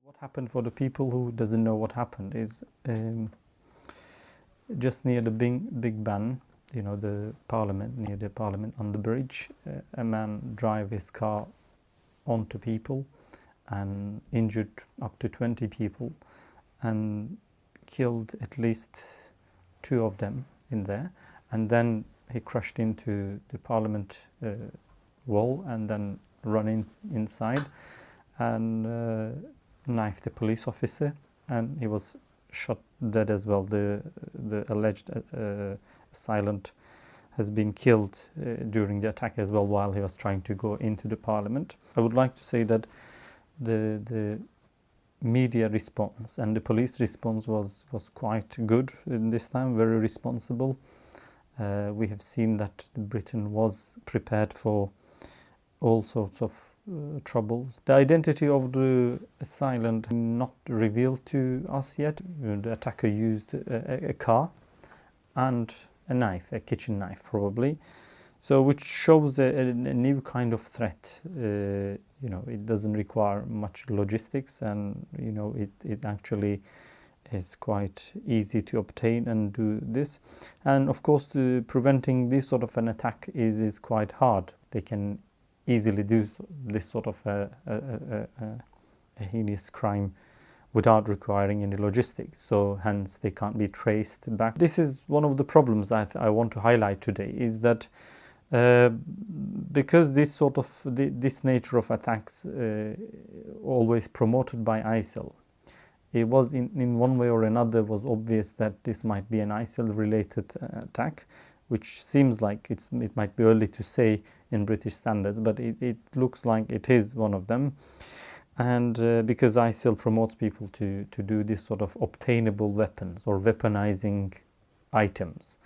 What happened, for the people who doesn't know what happened, is just near the Big Ben, the parliament, near the parliament on the bridge, a man drive his car onto people and injured up to 20 people and killed at least 2 of them in there, and then he crashed into the parliament wall and then run inside and knifed a police officer, and he was shot dead as well. The alleged assailant has been killed during the attack as well, while he was trying to go into the parliament. I would like to say that the media response and the police response was quite good in this time, very responsible. We have seen that Britain was prepared for all sorts of troubles. The identity of the assailant not revealed to us yet. The attacker used a car and a knife, a kitchen knife probably, so which shows a new kind of threat. It doesn't require much logistics, and it actually is quite easy to obtain and do this. And of course, preventing this sort of an attack is quite hard. They can easily do this sort of a heinous crime without requiring any logistics, so hence they can't be traced back. This is one of the problems that I want to highlight today, is that because this nature of attacks always promoted by ISIL, it was in one way or another was obvious that this might be an ISIL related attack, which seems like it might be early to say in British standards, but it looks like it is one of them. And because ISIL promotes people to do this sort of obtainable weapons or weaponizing items,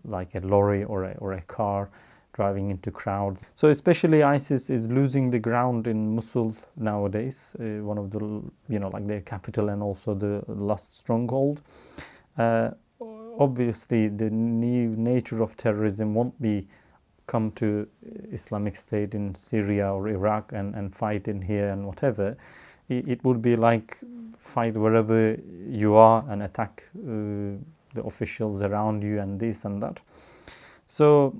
like a lorry or a car driving into crowds. So especially ISIS is losing the ground in Mosul nowadays, one of the, like their capital and also the last stronghold. Obviously, the new nature of terrorism won't be come to Islamic State in Syria or Iraq and fight in here and whatever. It would be like fight wherever you are and attack the officials around you and this and that. So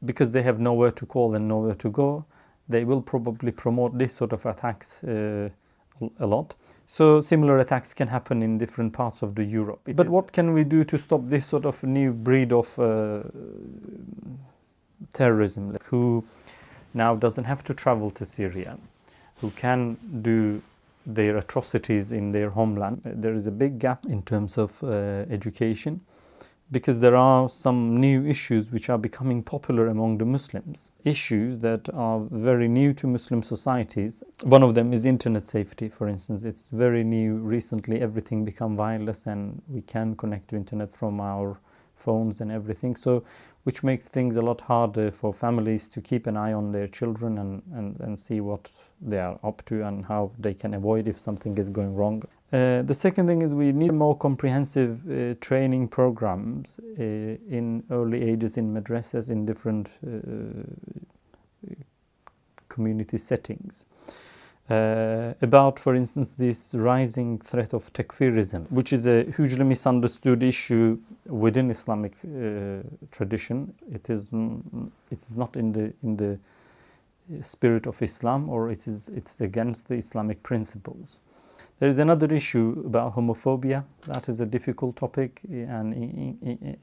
because they have nowhere to call and nowhere to go, they will probably promote this sort of attacks a lot. So similar attacks can happen in different parts of the Europe. But what can we do to stop this sort of new breed of terrorism, who now doesn't have to travel to Syria, who can do their atrocities in their homeland? There is a big gap in terms of education, because there are some new issues which are becoming popular among the Muslims, issues that are very new to Muslim societies. One of them is internet safety, for instance. It's very new. Recently, everything become wireless and we can connect to internet from our phones and everything, so which makes things a lot harder for families to keep an eye on their children and see what they are up to and how they can avoid if something is going wrong. The second thing is we need more comprehensive training programs in early ages in madrasas, in different community settings. About, for instance, this rising threat of Takfirism, which is a hugely misunderstood issue within Islamic tradition. It is not in the spirit of Islam, or it's against the Islamic principles. There is another issue about homophobia. That is a difficult topic and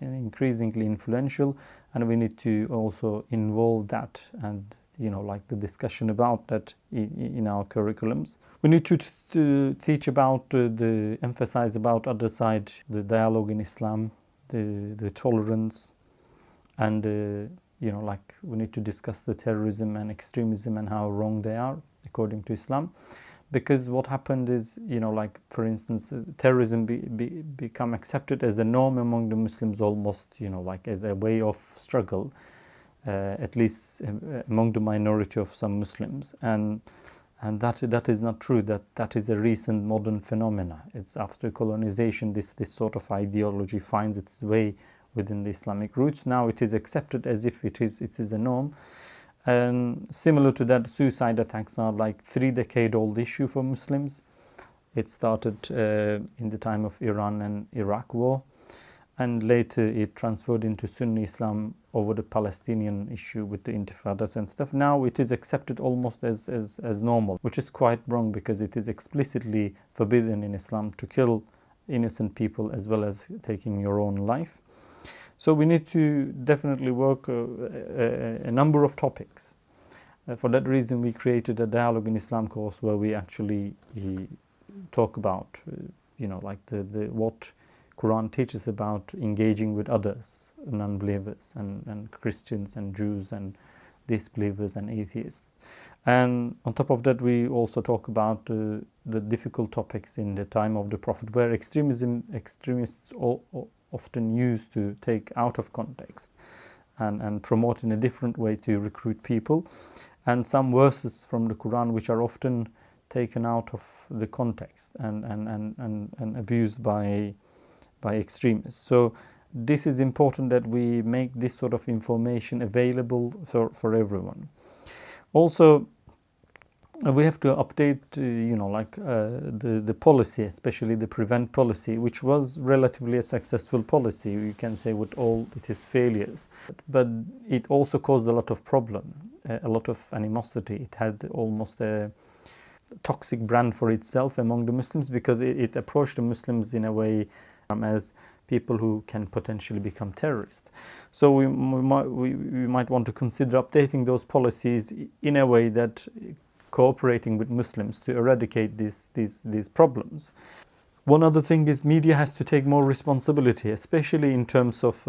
increasingly influential, and we need to also involve that and like the discussion about that in our curriculums. We need to teach about emphasize about other side, the dialogue in Islam, the tolerance, and like we need to discuss the terrorism and extremism and how wrong they are according to Islam. Because what happened is, like for instance, terrorism become accepted as a norm among the Muslims, almost, like as a way of struggle, at least among the minority of some Muslims, and that is not true. That is a recent modern phenomena. It's after colonization this sort of ideology finds its way within the Islamic roots. Now it is accepted as if it is a norm. And similar to that, suicide attacks are like 3-decade-old issue for Muslims. It started in the time of Iran and Iraq war, and later it transferred into Sunni Islam over the Palestinian issue with the intifadas and stuff. Now it is accepted almost as normal, which is quite wrong, because it is explicitly forbidden in Islam to kill innocent people as well as taking your own life. So we need to definitely work a number of topics. For that reason, we created a Dialogue in Islam course where we actually talk about, like the what Quran teaches about engaging with others, non-believers and Christians and Jews and disbelievers and atheists. And on top of that, we also talk about the difficult topics in the time of the Prophet, where extremists often use to take out of context and promote in a different way to recruit people, and some verses from the Quran which are often taken out of the context and abused by extremists. So this is important that we make this sort of information available for everyone. Also, we have to update, the policy, especially the prevent policy, which was relatively a successful policy. You can say with all its failures, but it also caused a lot of problem, a lot of animosity. It had almost a toxic brand for itself among the Muslims, because it approached the Muslims in a way as people who can potentially become terrorists. So we might want to consider updating those policies in a way that cooperating with Muslims to eradicate these problems. One other thing is media has to take more responsibility, especially in terms of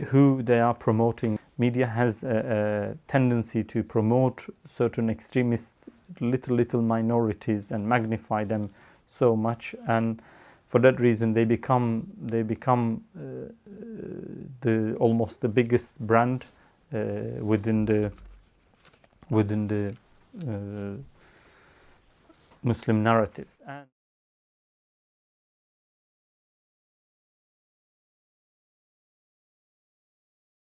who they are promoting. Media has a tendency to promote certain extremist little minorities and magnify them so much, and for that reason they become almost the biggest brand within the Muslim narratives.